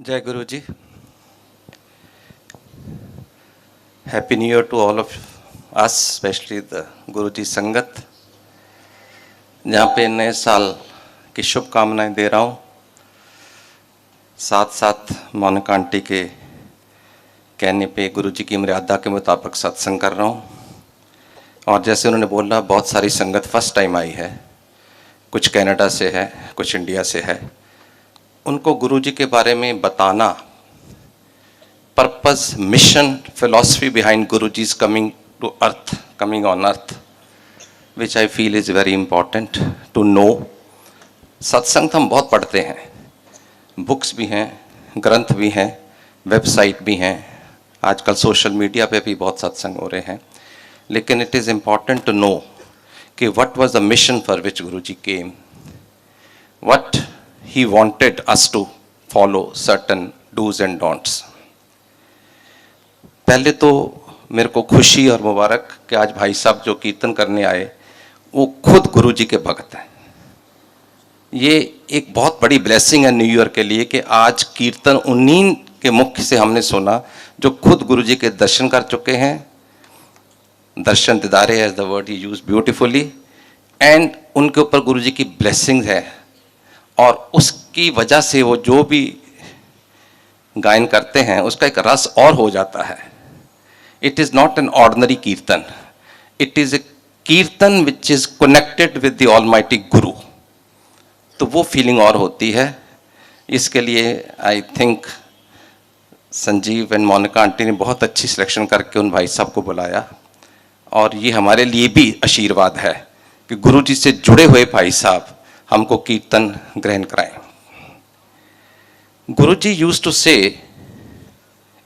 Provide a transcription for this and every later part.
जय Guru ji. Happy new year to all of us, specially the Guru ji संगत, जहाँ पे नए साल की शुभकामनाएं दे रहा हूँ। साथ साथ मोनिका आंटी के कहने पे गुरु जी की मर्यादा के मुताबिक सत्संग कर रहा हूँ। और जैसे उन्होंने बोला, बहुत सारी संगत फर्स्ट टाइम आई है, कुछ कनाडा से है, कुछ इंडिया से है। उनको गुरु जी के बारे में बताना, purpose, mission, philosophy behind Guru ji coming to earth, coming on earth, which I feel is very important to know. सत्संग तो हम बहुत पढ़ते हैं, बुक्स भी हैं, ग्रंथ भी हैं, वेबसाइट भी हैं, आजकल सोशल मीडिया पे भी बहुत सत्संग हो रहे हैं, लेकिन it is important to know कि what was the mission for which Guru ji came, what he wanted us to follow certain do's and don'ts। पहले तो मेरे को खुशी और मुबारक कि आज भाई साहब जो कीर्तन करने आए वो खुद गुरु जी के भक्त हैं। ये एक बहुत बड़ी ब्लेसिंग है न्यू ईयर के लिए कि आज कीर्तन उन्हीं के मुख से हमने सुना जो खुद गुरु जी के दर्शन कर चुके हैं। दर्शन दिदारे as the word he use beautifully, and उनके ऊपर गुरु जी की ब्लेसिंग है और उसकी वजह से वो जो भी गायन करते हैं उसका एक रस और हो जाता है। It is not an ordinary kirtan, it is a kirtan which is connected with the almighty guru, तो वो फीलिंग और होती है। इसके लिए I think Sanjeev and Monica aunty ने बहुत अच्छी सिलेक्शन करके उन भाई साहब को बुलाया, और ये हमारे लिए भी आशीर्वाद है कि गुरु जी से जुड़े हुए भाई साहब हमको कीर्तन ग्रहण कराएं। गुरु जी यूज टू से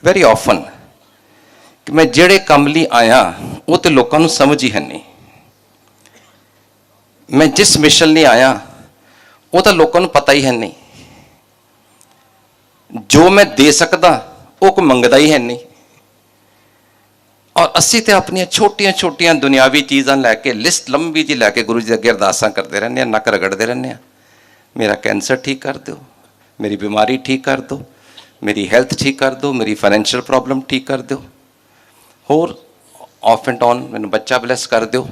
वेरी ऑफन कि मैं जेड़े काम ਲਈ आया वो तो लोगों को समझ ही है नहीं, मैं जिस मिशन ਲਈ आया वो तो लोगों को पता ही है नहीं, जो मैं दे सकता वो कोई मंगदा ही है नहीं, और असी तो अपन छोटिया छोटिया दुनियावी चीज़ां लैके लिस्ट लंबी जी लैके गुरु जी अगे अरदासां करते रहने, नक रगड़ते रहने, मेरा कैंसर ठीक कर दो, मेरी बीमारी ठीक कर दो, मेरी हेल्थ ठीक कर दो, मेरी फाइनेंशियल प्रॉब्लम ठीक कर दो, होर ऑफ एंड ऑन मैनू बच्चा ब्लैस कर दो।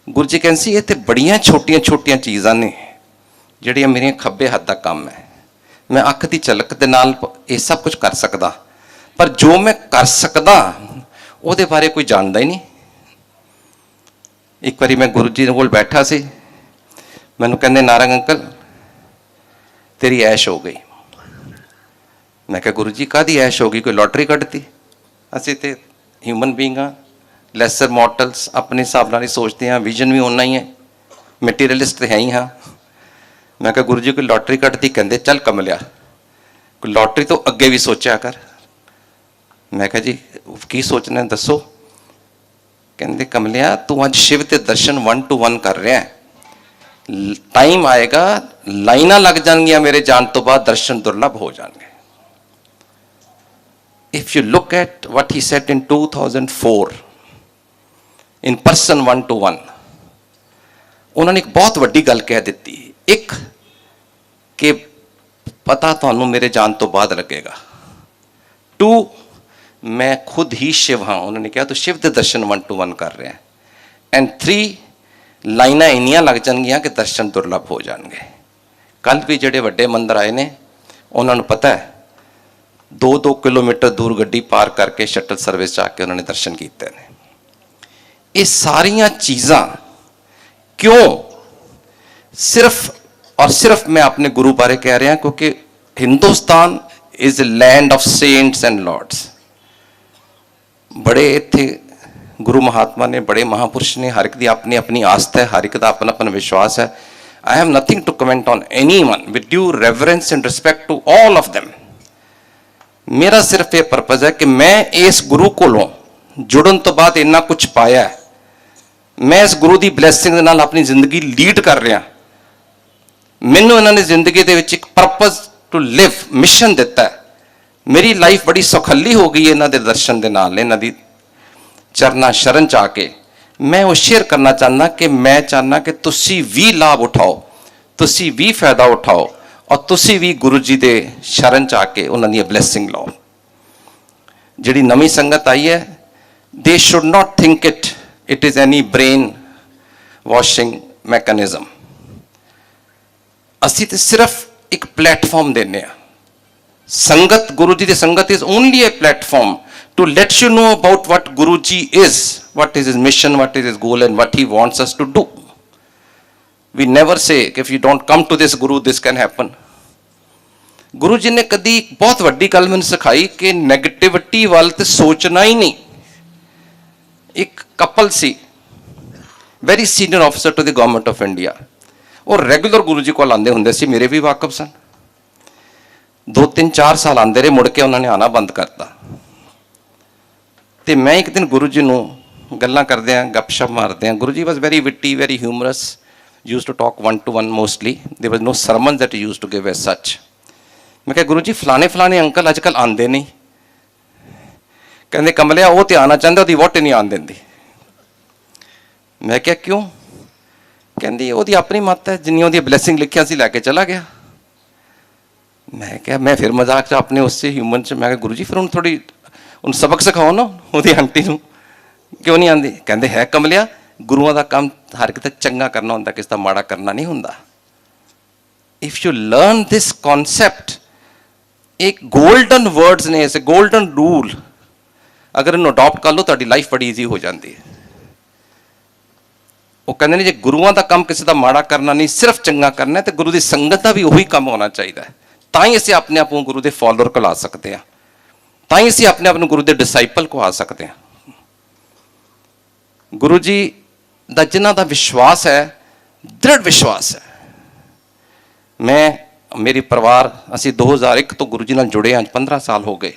गुरु जी कहते ये तो बड़िया छोटिया छोटिया चीज़ां ने जिहड़ियां मेरे खब्बे हत्थ दा काम है, मैं अख की झलक दे नाल ये सब कुछ कर सकदा, पर जो मैं कर सकदा ਉਹਦੇ बारे कोई जानता ही नहीं। एक बारी मैं गुरु जी कोल बैठा सी, मैनू कहंदे नारंग अंकल तेरी ऐश हो गई। मैं कहा गुरु जी काहदी ऐश हो गई, कोई लॉटरी कढ़ती? असीं ते ह्यूमन बीइंग हाँ, लैसर मॉर्टल्स, अपने हिसाब नाल ही सोचते हैं, विजन भी उन्ना ही है, मटीरियलिस्ट तो है ही हाँ। मैं कहा गुरु जी कोई लॉटरी कढ़ती? कहंदे चल कमलिया कोई लॉटरी तो अगे भी सोचा कर। मैं कहा जी की सोचना है दसो? कहते कमलिया तू अज शिव के दर्शन 1 to 1 कर रहा है, टाइम आएगा लाइना लग जाएंगियां मेरे जान तो बाद दर्शन दुर्लभ हो जाएंगे। If you look at what he said in 2004 in person 1 to 1, उन्होंने एक बहुत वड्डी गल कह दी, एक कि पता थानू मेरे जान तो बाद लगेगा, 2 मैं खुद ही शिव हाँ, उन्होंने कहा तो शिव के दर्शन 1 to 1 कर रहे हैं, एंड 3 लाइना इन्नियां लग जाएंगियां कि दर्शन दुर्लभ हो जाएंगे। कल भी जेडे वड्डे मंदिर आए ने उन्होंने पता है 2-2 किलोमीटर दूर गड्डी पार करके शटल सर्विस जाके उन्होंने दर्शन किए ने। ये सारियां चीज़ां क्यों? सिर्फ और सिर्फ मैं अपने गुरु बारे कह रहा क्योंकि Hindustan is a land of saints and lords. बड़े इत्थे गुरु महात्मा ने, बड़े महापुरुष ने, हर एक दी अपनी अपनी आस्था है, हर एक दा अपना अपना विश्वास है। I have nothing to comment on anyone, with due reverence and respect to all of them. मेरा सिर्फ ये पर्पज है कि मैं इस गुरु कोलों जुड़न तो बाद इन्ना कुछ पाया है, मैं इस गुरु की ब्लैसिंग दे नाल अपनी जिंदगी लीड कर रहा, मैनू इन्होंने जिंदगी दे विच एक पर्पज टू लिव मिशन दिता है। मेरी लाइफ बड़ी सौखली हो गई इन्हों के दर्शन के नाल, इन्हों की चरना शरण च आके मैं वो शेयर करना चाहना कि मैं चाहना कि तुसी भी लाभ उठाओ, तुसी भी फायदा उठाओ और तुसी भी गुरु जी दे शरण च आके उन्हां दी ब्लैसिंग लो। जिहड़ी नवीं संगत आई है, they should not think it is any brain washing mechanism. असी तो सिर्फ एक प्लेटफॉर्म देने आ। संगत, गुरु जी की संगत is only a platform to let you know about what Guru ji is, what is his mission, what is his goal and what he wants us to do. We never say if you don't come to this guru this can happen. Guru ji ने कदी बहुत वड्डी गल मैनूं सिखाई कि negativity वाल ते सोचना ही नहीं। एक कपल सी, very senior officer to the government of India, और रेगुलर गुरु जी को आते होंगे सी, मेरे भी वाकफ सन। 2-3-4 साल आते रहे, मुड़ के उन्होंने आना बंद करता। तो मैं एक दिन गुरु जी नूं गल्लां करदे आ, गपशप मारदे आ, Guru ji was very witty, very humorous, use to talk 1-to-1 mostly, there was no sermon that use to give as such. मैं कहा गुरु जी फलाने फलाने अंकल अजकल आते नहीं। कहते कमलिया वो तो आना चाहता, वो वोट नहीं आन देंदी। मैं क्या क्यों? कहती वो अपनी मत है, जिन्नी वो ब्लैसिंग लिखिया सी लैके चला गया। मैं क्या, मैं फिर मजाक च अपने उससे ह्यूमन च, मैं गुरु जी फिर उन्हें थोड़ी उन सबक सिखाओ ना, वो आंटी नूं क्यों नहीं आती? कहते है कमलिया गुरुओं का काम हर किते चंगा करना होंदा, किसी का माड़ा करना नहीं होंदा। If you learn this concept, एक गोल्डन वर्ड्स ने, ऐसे गोल्डन रूल, अगर इन्हूं अडॉप्ट कर लो तो लाइफ बड़ी ईजी हो जाती है। वो कहते हैं जो गुरुओं का काम किसी का माड़ा करना नहीं, सिर्फ चंगा करना है, तो गुरु की संगत का भी उही काम होना चाहिए। तां ही असीं अपने आप को गुरु के फॉलोअर को ला सकते हैं, तां ही असीं अपने आप को गुरु के डिसाइपल को आ सकते हैं। गुरु जी का जिन्हां दा विश्वास है, दृढ़ विश्वास है। मैं, मेरी परिवार, असीं 2001 तो गुरु जी नाल जुड़े, आज 15 साल हो गए।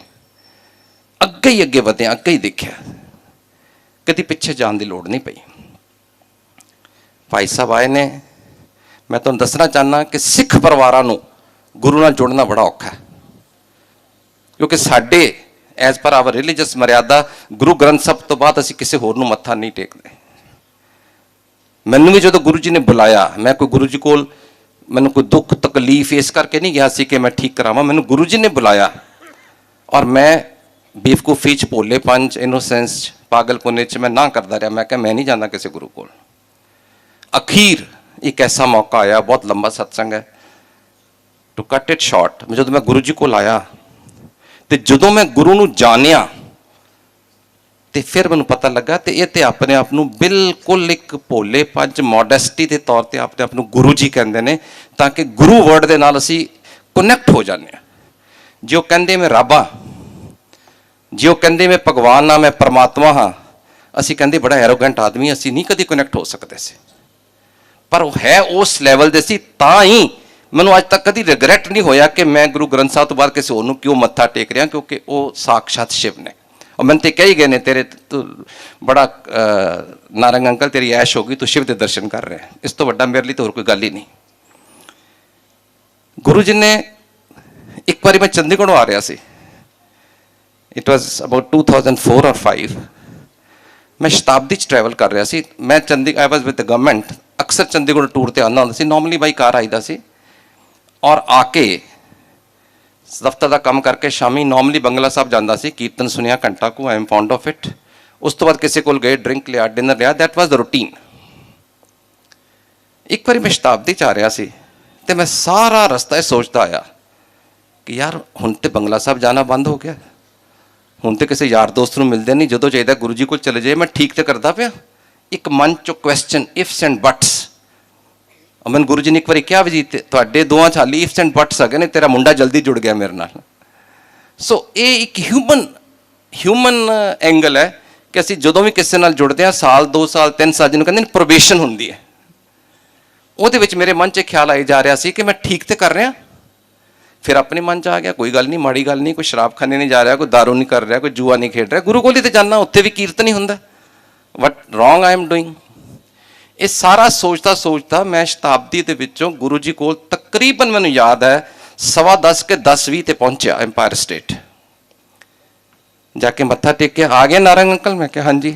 अगे ही अगे वधे, अगे ही देखिया, कदी पिछे जाने की लोड़ नहीं पई। भाई साहब आए ने, मैं तुहानूं दसना चाहना कि सिख परिवारां नूं गुरु नाल जुड़ना बड़ा औखा है, क्योंकि साडे एज पर आवर रिलीजियस मर्यादा गुरु ग्रंथ साहब तो बाद असीं किसी होर नूं मत्था नहीं टेकदे। मैनूं भी जो गुरु जी ने बुलाया, मैं कोई गुरु जी कोल मैनूं कोई दुख तकलीफ इस करके नहीं गया सी कि मैं ठीक करावां। मैनूं गुरु जी ने बुलाया और मैं बेवकूफी च, भोले पंच, इनोसेंस, पागलपुने च मैं ना करता रहा। मैं क्या, मैं नहीं जाना किसी गुरु कोल। अखीर एक ऐसा मौका आया, बहुत लंबा सत्संग है, टू कट इट शॉर्ट, जो मैं गुरु जी को आया तो जो मैं गुरु नूं जानिया तो फिर मैनूं पता लगा तो ये तो अपने आप नूं बिल्कुल एक भोले पंच मॉडेस्टी के तौर पर अपने आप नूं गुरु जी कहते हैं, ताकि गुरु वर्ड के नाल असीं कनैक्ट हो जाने। जो कहते मैं रब हाँ, जो कहते मैं भगवान हाँ, मैं परमात्मा हाँ, असीं कहते बड़ा एरोगेंट आदमी, असीं नहीं कभी कनैक्ट हो सकते से। पर वो है उस लैवल दे सी, तां ही मैनूं अज तक कभी रिग्रैट नहीं होया कि मैं गुरु ग्रंथ साहब तो बाद किसी होर नूं क्यों मत्था टेक रहा, क्योंकि वो साक्षात शिव ने। और मैंने तो कही गए ने, तेरे तो बड़ा नारंग अंकल तेरी ऐश होगी, तू शिव के दर्शन कर रहे हैं, इस तो वड्डा मेरे लिए तो होर कोई गल ही नहीं। गुरु जी ने एक बार मैं चंडीगढ़ आ रहा सी, इट वॉज अबाउट 2004 और 5, मैं शताब्दी ट्रैवल कर रहा सी। मैं Chandigarh, I was with the government, अक्सर चंडीगढ़ टूर पर आना होंदा सी, नॉर्मली बाई कार आईदा सी, और आके दफ्तर का काम करके शामी नॉर्मली बंगला साहब जाता सी, कीर्तन सुनिया घंटा को, I am fond of it. उस तो बाद किसी को गए, ड्रिंक लिया, डिनर लिया, दैट वाज द रूटीन। एक बार मैं शताब्दी च आ रहा सी तो मैं सारा रस्ता सोचता आया कि यार हुण तो बंगला साहब जाना बंद हो गया, हुण तो किसी यार दोस्त नूं मिलते नहीं, जो चाहिए गुरु जी को चले जाए, मैं ठीक तो करता पाया। एक मन चो क्वेश्चन, इफ्स एंड बट्स। मैंने गुरु जी ने एक बार क्या भी जी, तुहाडे दोवां च हाली इफ्स एंड बट्स है ने, तेरा मुंडा जल्दी जुड़ गया मेरे नाल। सो ये एक ह्यूमन एंगल है कि असीं जदों भी किसी नाल जुड़ते हैं, साल 2 साल 3 साल जिन्होंने कहते प्रोबेशन होंदी है, ਉਹਦੇ ਵਿੱਚ मेरे मन च ख्याल आई जा रहा सी कि मैं ठीक तो कर रहा। फिर अपने मन च आ गया कोई गल नहीं, माड़ी गल नहीं, कोई शराब खाने नहीं जा रहा, कोई दारू नहीं कर रहा, कोई जुआ नहीं खेड रहा, गुरु कोल ही तो जाना, उत्थे भी कीर्तन ही हुंदा, what wrong I am doing. ये सारा सोचता सोचता मैं शताब्दी के विचों गुरु जी को तकरीबन मैनूं याद है 10:15 के 10:20 ते पहुंचा एम्पायर स्टेट, जाके मत्था टेक के आ गया। नारंग अंकल, मैं क्या हाँ जी,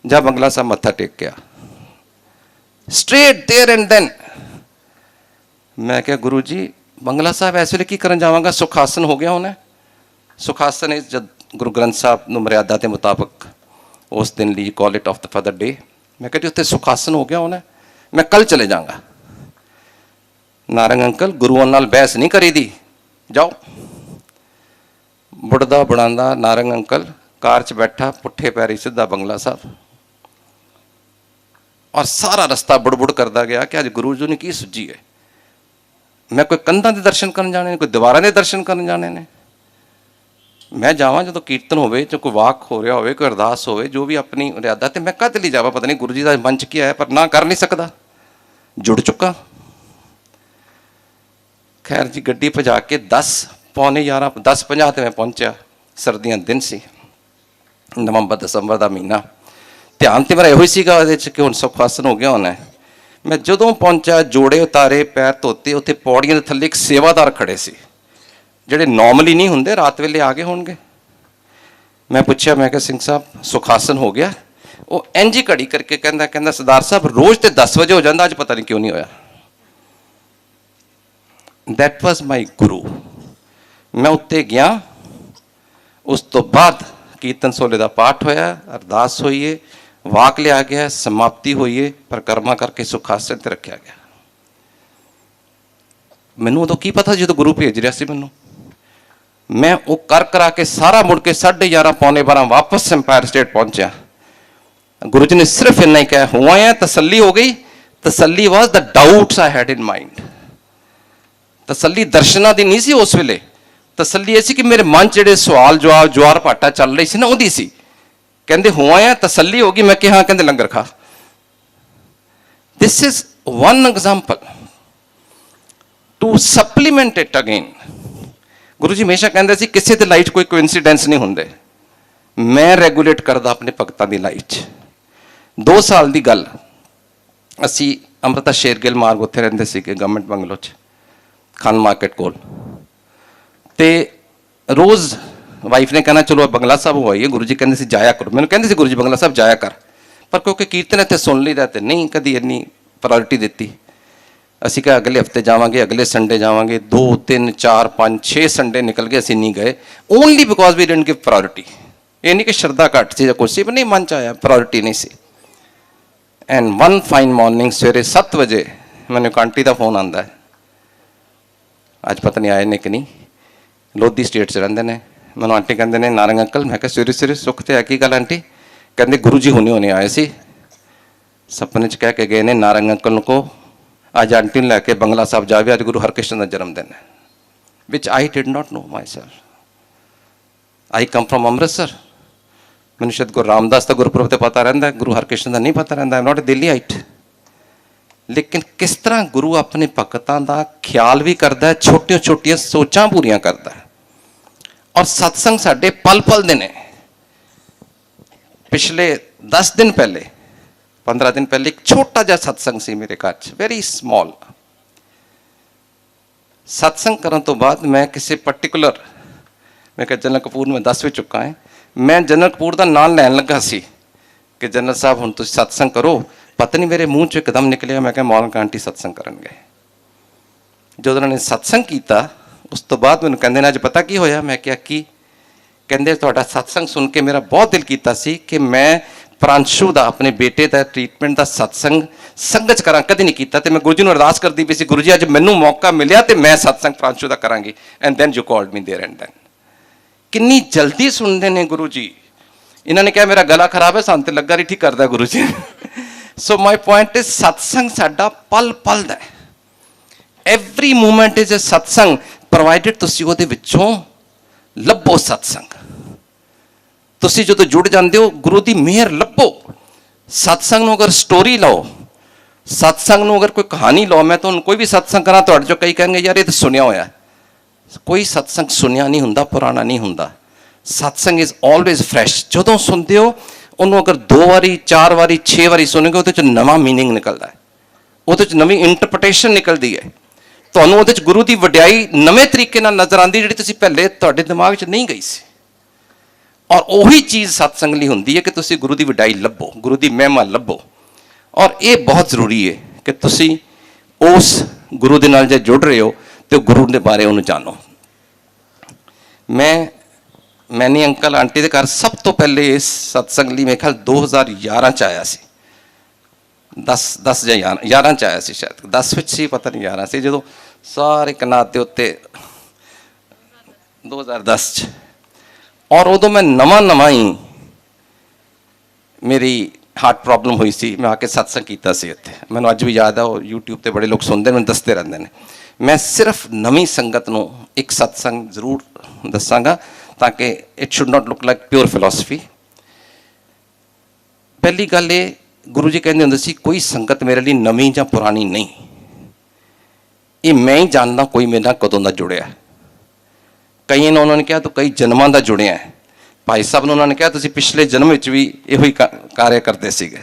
जा बंगला साहब मत्था टेक के आ, स्ट्रेट देयर एंड देन। मैं क्या गुरु जी बंगला साहब इस वे की करन जावांगा, सुख आसन हो गया होना। सुख आसन है जब गुरु ग्रंथ साहब ਨੂੰ ਮਰਿਆਦਾ ਦੇ ਮੁਤਾਬਕ ਉਸ ਦਿਨ ਲਈ ਕਾਲ it of the father day. मैं कहती उत्ते सुख आसन हो गया होना, मैं कल चले जाऊँगा। नारंग अंकल गुरुओं नाल बहस नहीं करी दी, जाओ। बुढ़दा बुढ़ांदा नारंग अंकल कार च बैठा, पुट्ठे पैरी सीधा बंगला साहब, और सारा रस्ता बुड़ करता गया कि अज गुरु जी ने की सुझी है। मैं कोई कंधा के दर्शन करन जाने ने, कोई दीवारां के दर्शन करन जाने ने। मैं जावां जो कीर्तन होवे, जो कोई वाक हो रहा होवे, कोई अरदास होवे, जो भी अपनी मर्यादा, तो मैं कद लई जावां, पता नहीं गुरु जी का मंच क्या है, पर ना कर नहीं सकता, जुड़ चुका। खैर जी गड्डी भजा के 10 पौने 11 10:50 ते मैं पहुंचा। सर्दियां दिन सी, नवंबर दसंबर का महीना। ध्यान तो मेरा यो ही सीगा कि हुण सुख आसन हो गया होना है। मैं जदों पहुंचा, जोड़े उतारे, पैर धोते, उत्थे पौड़ियां दे थल्ले एक सेवादार खड़े सी, ਜਿਹੜੇ नॉर्मली नहीं होंगे, रात वेले आ गए होंगे। मैं पूछा, मैं सिंह साहब सुख आसन हो गया? वो इंज ही घड़ी करके कहता सरदार साहब रोज़ तो 10 बजे हो जाता, अज पता नहीं क्यों नहीं होया। दैट वाज माई गुरु। मैं उत्ते गया, उस तो बाद कीर्तन सोले का पाठ होया, अरदास होई है, वाक लिया गया, समाप्ति हुई है, परिक्रमा करके सुख आसन ते रखा गया। मैनू उदों की पता जो गुरु भेज रहा सी मैनू। मैं वो कर करा के सारा मुड़ के 11:30 पौने 12 वापस एम्पायर स्टेट पहुंचा। गुरु जी ने सिर्फ इन्ना ही कहा, हुआ है तसल्ली हो गई। तसल्ली was the doubts I had in mind. तसल्ली दर्शना दी नहीं सी उस वेले, तसल्ली ऐसी कि मेरे मन च सवाल जवाब ज्वार भाटा चल रही सी ना, उहदी सी। कहंदे हुआ है तसल्ली होगी, मैं कहा हाँ, कहंदे लंगर खा। This is one example to supplement it again. Guru ji हमेशा कहते सी किसी की लाइफ कोई कोइंसीडेंस नहीं होंगे। मैं रेगूलेट करदा अपने भगतां की लाइफ। 2 साल की गल, असी अमृता शेरगिल मार्ग उत्थे रहिंदे सीगे गवर्नमेंट बंगलो च, खान मार्केट कोल। ते रोज़ वाइफ ने कहना चलो बंगला साहब हो आइए, गुरु जी कहते सी जाया करो। मैंने कहते सी गुरु जी बंगला साहब जाया कर, पर क्योंकि कीर्तन इत्थे सुन लीदा ते नहीं कदी इन्नी प्रायोरिटी दिती। असी कहा अगले हफ्ते जावांगे, अगले संडे जावांगे। 2 3 4 5 6 संडे निकल गए, असी नहीं गए, only because we didn't give priority. ये नहीं कि श्रद्धा घट सी या कुछ सी, नहीं मन च आया, प्रायोरिटी नहीं सी। एंड वन फाइन मॉर्निंग सवेरे 7 बजे मैंने एक आंटी का फोन आता है, अज पता नहीं आए ने कि नहीं, लोधी स्टेट च रहिंदे ने। मैनूं आंटी कहंदे ने नारंग अंकल। मैं कहा सवेरे सवेरे सुख ते है की गल आंटी? कहंदे गुरु जी हुणे हुणे आए सी, सपने च कह के गए ने नारंग अंकल को अज आंटी ने लैके बंगला साहब जावे, अज गुरु हरकृष्ण का जन्मदिन है। Which I did not know myself. I come from Amritsar. मैंने शायद गुरु रामदास का गुरपुरब तो पता रहिंदा, गुरु हरकृष्ण का नहीं पता रहिंदा। I am not a Delhiite. लेकिन किस तरह गुरु अपने भगतां का ख्याल भी करता है, छोटिया छोटिया सोचां पूरियां करता है। और सत्संग साडे पल पल दे ने। पिछले 10 दिन पहले 15 दिन पहले एक छोटा जा सत्संग सी मेरे घर च, वेरी स्मॉल। सत्संग करने तो बाद मैं किसी पर्टिकुलर, मैं कहा जनरल कपूर मैं 10 भी चुका है, मैं जनरल कपूर का नाम लैन लगा सी कि जनरल साहब हुण तुसीं सत्संग करो। पता नहीं मेरे मूँह चो एकदम निकलिया, मैं कहा मौलका आंटी सत्संग करन गए। जो उन्होंने सत्संग किया उस तो बाद मैंने कहते अज पता की होया? मैं क्या की? कहते तुहाडा सत्संग सुन के मेरा बहुत दिल कीता सी कि मैं प्रांशु का अपने बेटे का ट्रीटमेंट का सत्संग संगत करा, कभी नहीं किया। तो मैं गुरु जी को अरदास करती पई सी, गुरु जी अज मैनू मौका मिलिया तो मैं सत्संग प्रांशु का करांगी। And then you called me there and then. कितनी जल्दी सुनते हैं गुरु जी। इन्होंने कहा मेरा गला खराब है, सान ते लगा नहीं ठीक करता गुरु जी। सो माई पॉइंट इज सत्संग साडा पल पल दा है। एवरी मूवमेंट इज ए सत्संग, प्रोवाइडेड तुसीं उहदे विचों लभो सत्संग। तुसीं जो जुड़ जाते हो गुरु की मेहर लभो। सत्संग अगर स्टोरी लो, सत्संग अगर कोई कहानी लो, मैं तो कोई भी सत्संग करा तुहाडे चों कई कहेंगे यार ये तो सुनिया होया। कोई सत्संग सुनिया नहीं हुंदा, पुराना नहीं हुंदा। सत्संग इज ऑलवेज फ्रैश। जदों सुनते हो उन्होंने अगर 2 बारी 4 बारी 6 बारी सुनोगे उहदे च नवा मीनिंग निकलता है, उहदे च नवी इंटरप्रटेशन निकलती है। तुहानूं उहदे च गुरु की वडियाई नवे तरीके नाल नज़र आती जिहड़ी तुसीं पहले तुहाडे दिमाग च नहीं गई सी। और उही चीज़ सत्संग लई हुंदी है कि तुसीं गुरु की वडियाई लभो, गुरु की महिमा लभो। और ये बहुत जरूरी है कि तुसीं उस गुरु दे नाल जे जुड़ रहे हो तो गुरु के बारे उन्होंने जानो। मैंने अंकल आंटी के घर सब तो पहले इस सत्संग लिए मेरे ख्याल 2011 च आया सी, 10 या 11 च आया सी, शायद 10 विच सी, पता नहीं 11 से, जो सारे कनात के उत्ते 2010 च। और उदों मैं नवा ही मेरी हार्ट प्रॉब्लम हुई सी, मैं आके सत्संग किया सी इत्थे, मैनूं अज भी याद है, वो यूट्यूब पर बड़े लोग सुनते हैं, दसते रहते हैं। मैं सिर्फ नवी संगत नूं एक सत्संग जरूर दसांगा ताकि it should not look like pure philosophy. पहली गल ये, गुरु जी कहते होंदे सी कोई संगत मेरे लिए नवी या पुरानी नहीं, ये मैं ही जानना कोई मेरे नाल कदों दा जुड़िया। कई ने उन्होंने कहा तो कई जन्मां दा जुड़िया है। भाई साहब ने उन्होंने कहा तुसीं पिछले जन्म विच भी इहो ही कार्य करते सीगे।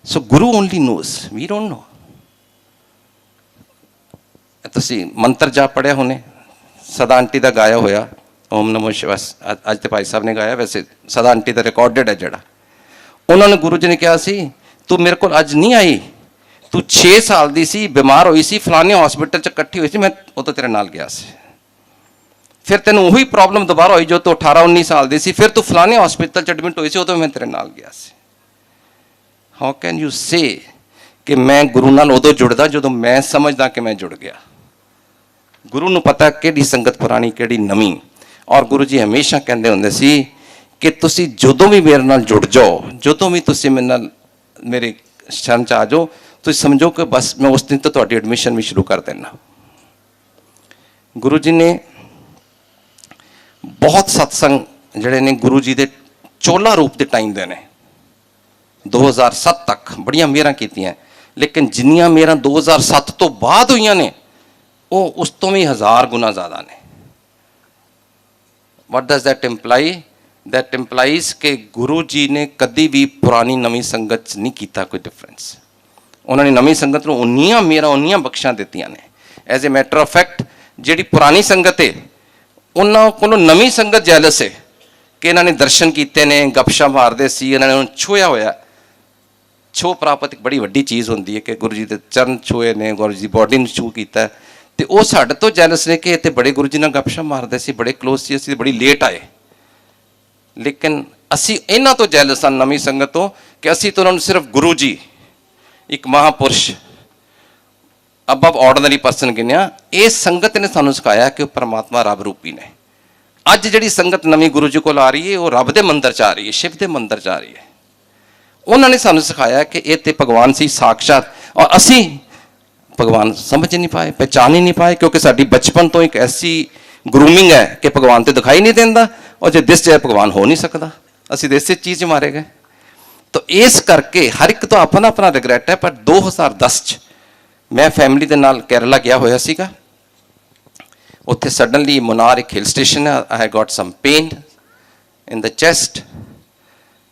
So Guru only knows, we don't know. तुसीं मंत्र जाप पढ़िया होने, सदा आंटी का गाया होया ओम नमो शिवाय, अज तो भाई साहब ने गाया, वैसे सदा आंटी का रिकॉर्डेड है जड़ा। उन्होंने गुरु जी ने कहा सी तू मेरे को अज नहीं आई, तू 6 साल की सी, बीमार हुई सी, फलाने हॉस्पिटल च इकट्ठी हुई सी, मैं उदों तेरे नाल गया सी। फिर तेन उही प्रॉब्लम दोबारा हुई जो तू 18-19 साल की सी, फिर तू फलाने हॉस्पिटल च एडमिट हुई सी, उदों मैं तेरे नाल गया सी। हाउ कैन यू से कि मैं गुरु नाल उदों जुड़दा जो मैं समझदा कि मैं जुड़ गया। गुरु नूं पता किहड़ी संगत पुरानी किहड़ी नवीं। और गुरु जी हमेशा कहते होंदे सी कि तुसीं जदों भी मेरे नाल जुड़ जाओ, जदों भी तुसीं मेरे नाल मेरे शरण च आ जाओ, तुसीं समझो कि बस मैं उस दिन तो तुहाडी एडमिशन भी शुरू कर देना। गुरु जी ने बहुत सत्संग जिहड़े ने गुरु जी दे चोला रूप के टाइम दे ने 2007 तक बड़ियां मेहरां कीतियां, लेकिन जिन्नियां मेहरां 2007 तो बाद हुई ने वो उस तो भी 1000 गुना ज़्यादा ने। What does that imply? That implies के गुरु जी ने कभी भी पुरानी नवी संगत नहीं किया कोई डिफरेंस। उन्होंने नवी संगत को उन्नियां मेहरां उन्नियां बख्शां दित्तियां ने। As a matter of fact जिहड़ी पुरानी संगत है उन्होंने को नवी संगत जैलस है कि इन्होंने दर्शन किए ने, गपशा मारते सी, इन्होंने छूया होया। छो प्राप्त एक बड़ी वड्डी चीज़ होंदी है कि गुरु जी के चरण छूए ने, गुरु जी बॉडी में छू किया, तो वो साढ़े तो जैलस ने कि इतने बड़े गुरु जी नाल गपशा मारते सी, बड़े क्लोज सी, असीं बड़ी लेट आए। लेकिन असी इन्हां तो जैलस हाँ नवी संगत तो कि असी तो उन्होंने सिर्फ गुरु जी एक महापुरुष अबव ऑर्डनरी पर्सन गिनिया। इस संगत ने सानू सिखाया कि परमात्मा रब रूपी ने। अज जिहड़ी संगत नवी गुरु जी कोल आ रही है वो रब दे मंदिर च आ रही है, शिव के मंदिर च आ रही है। उन्होंने सानू सिखाया कि ये तो भगवान सी साक्षात, और असी भगवान समझ नहीं पाए, पहचान ही नहीं पाए, क्योंकि साडी बचपन तो एक ऐसी ग्रूमिंग है कि भगवान तो दिखाई नहीं देता, और जो दिस जाए भगवान हो नहीं सकता। असी तो इस चीज़ मारे गए। तो इस करके हर एक तो अपना अपना रिग्रैट है। पर 2010 च मैं फैमिली के नाल केरला गया होया सीगा। उत्थे सडनली मुनार एक हिल स्टेशन है, I got some pain in the chest.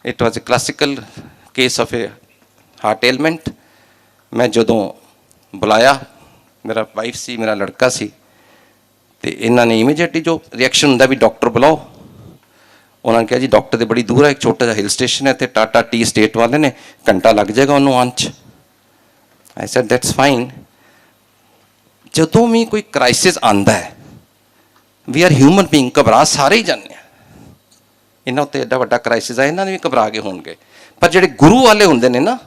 It was a classical case of a heart ailment. मैं जदों बुलाया, मेरा वाइफ सी, मेरा लड़का सी, तो इन्होंने इमीजिएटली जो रिएक्शन होंगे भी डॉक्टर बुलाओ। उन्होंने कहा जी डॉक्टर तो बड़ी दूर है, एक छोटा जहा हिल स्टेशन है, तो टाटा टी स्टेट वाले ने घंटा लग जाएगा उन्होंने आने च। I said that's fine. जदों भी कोई क्राइसिस आता है, वी आर ह्यूमन बीइंग, घबरा सारे ही जाने। इन्हों तो एडा वड्डा क्राइसिस है, इन्होंने भी घबरा के होंगे। पर जिहड़े गुरु वाले होंदे ने ना,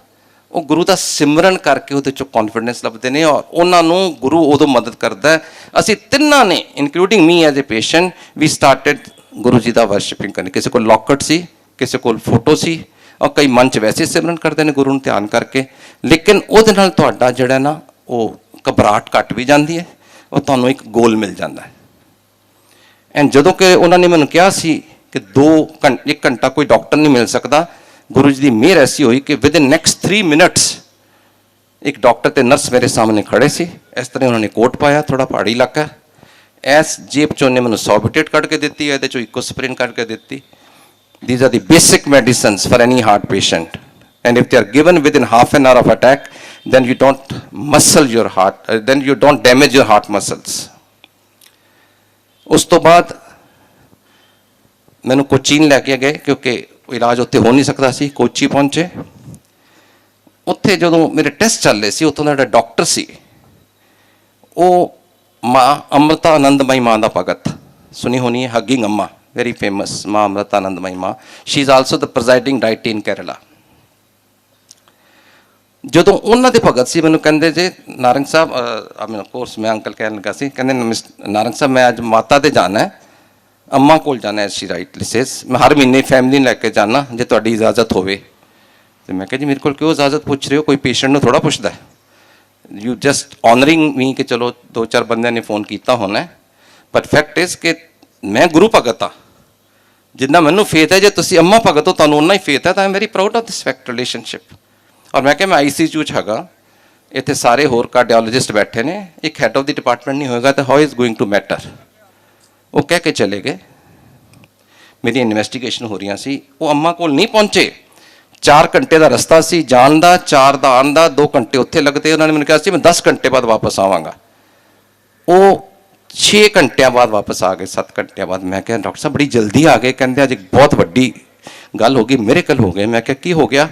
वो गुरु का सिमरन करके वो कॉन्फिडेंस लभते हैं और उन्होंने गुरु उदों मदद करता है। असी तिन्ना ने including me as a patient we started Guru ji का वर्शिपिंग करने। किसी को लॉकेट सी, किसी को फोटो सी, और कई मंच वैसे सिमरन करते हैं गुरु ध्यान करके। लेकिन उहदे नाल तुहाडा जिहड़ा ना वो घबराहट घट भी जाती है, और तुहानूं एक गोल मिल जाता है। एंड जदों कि उन्होंने मैनूं कहा सी कि 1 घंटा कोई डॉक्टर नहीं मिल सकता, गुरु जी की मेहर ऐसी हुई कि विद इन नेक्स्ट 3 मिनट्स एक डॉक्टर ते नर्स मेरे सामने खड़े सी। इस तरह उन्होंने कोट पाया, थोड़ा पहाड़ी इलाका, एस जेब चो उन्हें मैंने सॉर्बिटेट कट के दी, ये चो इकोस्प्रिन कट के दी। These are the basic medicine for any heart patient, and if they are given within half an hour of attack then you don't muscle your heart, then you don't damage your heart muscles. उस तो बाद मैंने कोचीन लैके गए, क्योंकि इलाज उत्थे हो नहीं सकता सी। कोची पहुंचे, उत्थे जो मेरे टेस्ट चल रहे थे, उत्थों का डॉक्टर सी, वो माँ अमृता आनंदमयी माँ का भगत सुनी होनी है, हगिंग अम्मा, वेरी फेमस माँ अमृता आनंदमयी माँ। She is also the presiding deity in Kerala. ਜਦੋਂ ਉਹਨਾਂ ਦੇ ਭਗਤ ਸੀ ਮੈਨੂੰ ਕਹਿੰਦੇ ਜੇ ਨਾਰੰਗ ਸਾਹਿਬ ਆਫ ਕੋਰਸ ਮੈਂ ਅੰਕਲ ਕਹਿਣ ਲੱਗਾ ਸੀ, ਕਹਿੰਦੇ ਨਾਰੰਗ ਸਾਹਿਬ ਮੈਂ ਅੱਜ ਮਾਤਾ ਦੇ ਜਾਣਾ ਹੈ, ਅੰਮਾ ਕੋਲ ਜਾਣਾ ਹੈ, ਸ਼ੀ ਰਾਈਟਲੀ ਸੇਜ਼ ਮੈਂ ਹਰ ਮਹੀਨੇ ਫੈਮਿਲੀ ਲੈ ਕੇ ਜਾਣਾ ਜੇ ਤੁਹਾਡੀ ਇਜਾਜ਼ਤ ਹੋਵੇ। ਤੇ ਮੈਂ ਕਿਹਾ ਜੀ ਮੇਰੇ ਕੋਲ ਕਿਉਂ ਇਜਾਜ਼ਤ ਪੁੱਛ ਰਹੇ ਹੋ, ਕੋਈ ਪੇਸ਼ੈਂਟ ਨੂੰ ਥੋੜ੍ਹਾ ਪੁੱਛਦਾ ਹੈ, ਯੂ ਜਸਟ ਆਨਰਿੰਗ ਮੀ ਕਿ ਚਲੋ 2-4 ਬੰਦਿਆਂ ਨੇ ਫੋਨ ਕੀਤਾ ਹੋਣਾ, ਬਟ ਫੈਕਟ ਇਜ਼ ਕਿ ਮੈਂ ਗੁਰੂ ਭਗਤ ਹਾਂ, ਜਿੰਨਾ ਮੈਨੂੰ ਫੇਥ ਹੈ ਜੇ ਤੁਸੀਂ ਅੰਮਾ ਭਗਤ ਹੋ ਤੁਹਾਨੂੰ ਉਨਾ ਹੀ ਫੇਥ ਹੈ, ਤਾਂ I am very proud of this fact relationship. ਔਰ ਮੈਂ ਕਿਹਾ ਮੈਂ ICU 'ਚ ਹੈਗਾ, ਇੱਥੇ ਸਾਰੇ ਹੋਰ ਕਾਰਡੀਓਲੋਜਿਸਟ ਬੈਠੇ ਨੇ, ਇੱਕ ਹੈਡ ਆਫ ਦੀ ਡਿਪਾਰਟਮੈਂਟ ਨਹੀਂ ਹੋਏਗਾ ਤਾਂ how is going to matter. ਉਹ ਕਹਿ ਕੇ ਚਲੇ ਗਏ। ਮੇਰੀ ਇਨਵੈਸਟੀਗੇਸ਼ਨ ਹੋ ਰਹੀਆਂ ਸੀ, ਉਹ ਅੰਮਾ ਕੋਲ ਨਹੀਂ ਪਹੁੰਚੇ। 4 ਘੰਟੇ ਦਾ ਰਸਤਾ ਸੀ ਜਾਣ ਦਾ, 4 ਦਾ ਆਉਣ ਦਾ, 2 ਘੰਟੇ ਉੱਥੇ ਲੱਗਦੇ। ਉਹਨਾਂ ਨੇ ਮੈਨੂੰ ਕਿਹਾ ਸੀ ਮੈਂ 10 ਘੰਟੇ ਬਾਅਦ ਵਾਪਸ ਆਵਾਂਗਾ। ਉਹ 6 ਘੰਟਿਆਂ ਬਾਅਦ ਵਾਪਸ ਆ ਗਏ, 7 ਘੰਟਿਆਂ ਬਾਅਦ। ਮੈਂ ਕਿਹਾ ਡਾਕਟਰ ਸਾਹਿਬ ਬੜੀ ਜਲਦੀ ਆ ਗਏ। ਕਹਿੰਦੇ ਅੱਜ ਇੱਕ ਬਹੁਤ ਵੱਡੀ ਗੱਲ ਹੋ ਗਈ, ਮਿਰੇਕਲ ਹੋ ਗਏ। ਮੈਂ ਕਿਹਾ ਕੀ ਹੋ ਗਿਆ?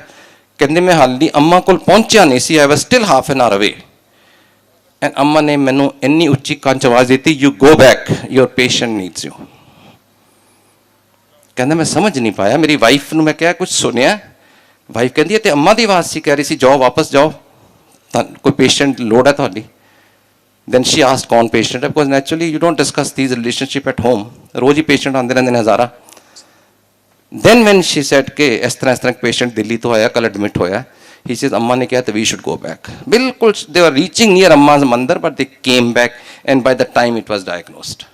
ਕਹਿੰਦੇ ਮੈਂ ਹਾਲੀ ਅੰਮਾ ਕੋਲ ਪਹੁੰਚਿਆ ਨਹੀਂ ਸੀ, ਆਈ ਵਾਜ਼ ਸਟਿਲ ਹਾਫ ਐਨ ਆਵਰ ਅਵੇ। ਐਂਡ ਅੰਮਾ ਨੇ ਮੈਨੂੰ ਇੰਨੀ ਉੱਚੀ ਕੰਚ ਆਵਾਜ਼ ਦਿੱਤੀ, you go back, your patient needs you. ਕਹਿੰਦਾ ਮੈਂ ਸਮਝ ਨਹੀਂ ਪਾਇਆ। ਮੇਰੀ ਵਾਈਫ ਨੂੰ ਮੈਂ ਕਿਹਾ ਕੁਝ ਸੁਣਿਆ? ਵਾਈਫ ਕਹਿੰਦੀ ਹੈ ਤੇ ਅੰਮਾ ਦੀ ਆਵਾਜ਼ ਸੀ, ਕਹਿ ਰਹੀ ਸੀ ਜਾਓ ਵਾਪਸ ਜਾਓ, ਤਾਂ ਕੋਈ ਪੇਸ਼ੈਂਟ ਲੋੜ ਹੈ ਤੁਹਾਡੀ। ਦੈਨ ਸ਼ੀ ਆਸਕਡ ਕੌਣ ਪੇਸ਼ੈਂਟ ਹੈ, because naturally you don't discuss these relationship at home, rose he patient ਆਉਂਦੇ ਰਹਿੰਦੇ ਨੇ ਹਜ਼ਾਰਾਂ। Then when she said कि इस तरह पेशेंट दिल्ली तो आया, कल एडमिट होया, he says अम्मा ने कहा तो we should go back। बिल्कुल they were reaching near अम्मा's मंदिर but they came back and by the time it was diagnosed,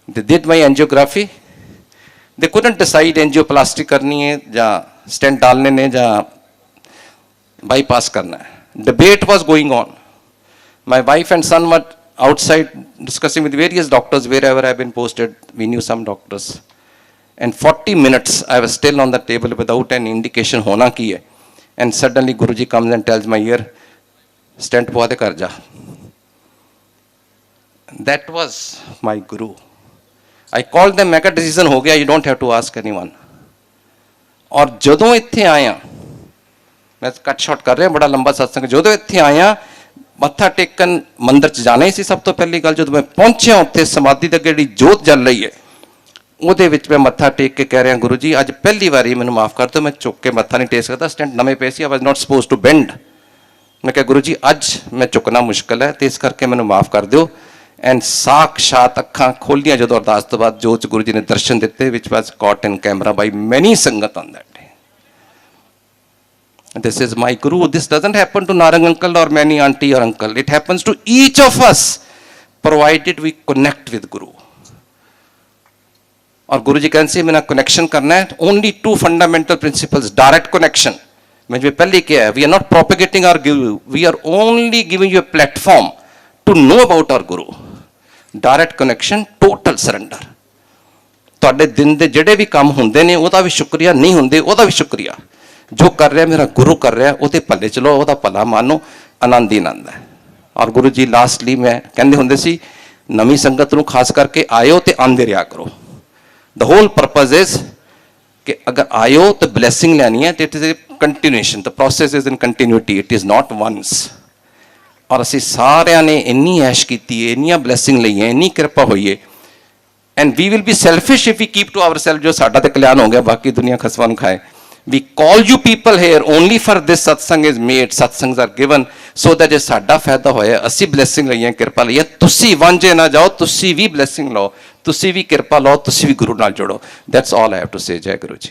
they did my angiography, they couldn't decide angioplasty करनी है या stent डालने ने या bypass करना है। Debate was going on। My wife and son were outside discussing with various doctors wherever I've been posted, we knew some doctors। And 40 minutes I was still on the table without an indication होना की है। And suddenly Guruji comes and tells my ear, stent पवा दे कर जा। That was my guru। I called them, मैं कहा decision हो गया, you don't have to ask anyone। और जदों इत्थे आया, मैं कट शॉट कर रहा बड़ा लंबा सत्संग, जदों इत्थे आया मत्था टेकन मंदिर च जाना ही सी सब तो पहली गल। जदों मैं पहुंचा उत्थे समाधि दे अगे जोत जल रही है, ਉਹਦੇ ਵਿੱਚ ਮੈਂ ਮੱਥਾ ਟੇਕ ਕੇ ਕਹਿ ਰਿਹਾ ਗੁਰੂ ਜੀ ਅੱਜ ਪਹਿਲੀ ਵਾਰੀ ਮੈਨੂੰ ਮਾਫ ਕਰ ਦਿਓ, ਮੈਂ ਚੁੱਕ ਕੇ ਮੱਥਾ ਨਹੀਂ ਟੇਕ ਸਕਦਾ, ਸਟੈਂਟ ਨਵੇਂ ਪਏ ਸੀ, ਆਈ ਵਾਜ਼ ਨਾਟ ਸਪੋਜ਼ ਟੂ ਬੈਂਡ। ਮੈਂ ਕਿਹਾ ਗੁਰੂ ਜੀ ਅੱਜ ਮੈਂ ਝੁਕਣਾ ਮੁਸ਼ਕਲ ਹੈ ਤੇ ਇਸ ਕਰਕੇ ਮੈਨੂੰ ਮਾਫ ਕਰ ਦਿਓ। ਐਂਡ ਸਾਖਸ਼ਾਤ ਅੱਖਾਂ ਖੋਲ੍ਹੀਆਂ ਜਦੋਂ ਅਰਦਾਸ ਤੋਂ ਬਾਅਦ ਜੋਤ 'ਚ ਗੁਰੂ ਜੀ ਨੇ ਦਰਸ਼ਨ ਦਿੱਤੇ, ਵਿਚ ਵਾਜ਼ ਕਾਟ ਇਨ ਕੈਮਰਾ ਬਾਈ ਮੈਨੀ ਸੰਗਤ on that day. This is my guru। This doesn't happen to Narang uncle or many auntie or uncle, it happens to each of us provided we connect with guru। और गुरु जी कहते हैं मेरा connection करना है, only 2 fundamental principles, direct connection. मैं जो पहले किया है, we are not propagating our guru, we are only giving you a platform to know about our guru. Direct connection, total surrender. ਤੁਹਾਡੇ ਦਿਨ ਦੇ ਜਿਹੜੇ ਵੀ ਕੰਮ ਹੁੰਦੇ ਨੇ ਉਹਦਾ ਵੀ ਸ਼ੁਕਰੀਆ, ਨਹੀਂ ਹੁੰਦੇ ਉਹਦਾ ਵੀ ਸ਼ੁਕਰੀਆ। ਜੋ ਕਰ ਰਿਹਾ ਮੇਰਾ ਗੁਰੂ ਕਰ ਰਿਹਾ, ਉਹਦੇ ਭੱਲੇ ਚਲੋ, ਉਹਦਾ ਭਲਾ ਮਾਨੋ, ਆਨੰਦ ਹੀ ਆਨੰਦ ਹੈ। ਔਰ ਗੁਰੂ ਜੀ ਲਾਸਟਲੀ ਮੈਂ ਕਹਿੰਦੇ ਹੁੰਦੇ ਸੀ ਨਵੀਂ ਸੰਗਤ ਨੂੰ ਖਾਸ ਕਰਕੇ ਆਇਓ ਤੇ ਆਂਦੇ ਰਿਹਾ ਕਰੋ। The whole purpose is कि अगर आयो तो blessing लेनी है, it is a continuation, the process is in continuity, it is not once। और असी सारे ने इन्नी ऐश की है, इन्नियां blessing ली है, इन्नी कृपा हुई है। And we will be selfish if we keep to ourselves, जो साडा ते कल्याण हो गया बाकी दुनिया खसवा नूं खाए। We call you people here only for this satsang is made, satsangs are given so that ਜੇ ਸਾਡਾ ਫਾਇਦਾ ਹੋਇਆ, ਅਸੀਂ blessing ਲਈਏ, ਕਿਰਪਾ ਲਈਏ, ਤੁਸੀਂ ਵਾਂਝੇ ਨਾ ਜਾਓ, ਤੁਸੀਂ ਵੀ blessing ਲਓ, ਤੁਸੀਂ ਵੀ ਕਿਰਪਾ ਲਓ, ਤੁਸੀਂ ਵੀ ਗੁਰੂ ਨਾਲ ਜੁੜੋ। That's all I have to say। ਜੈ ਗੁਰੂ ਜੀ।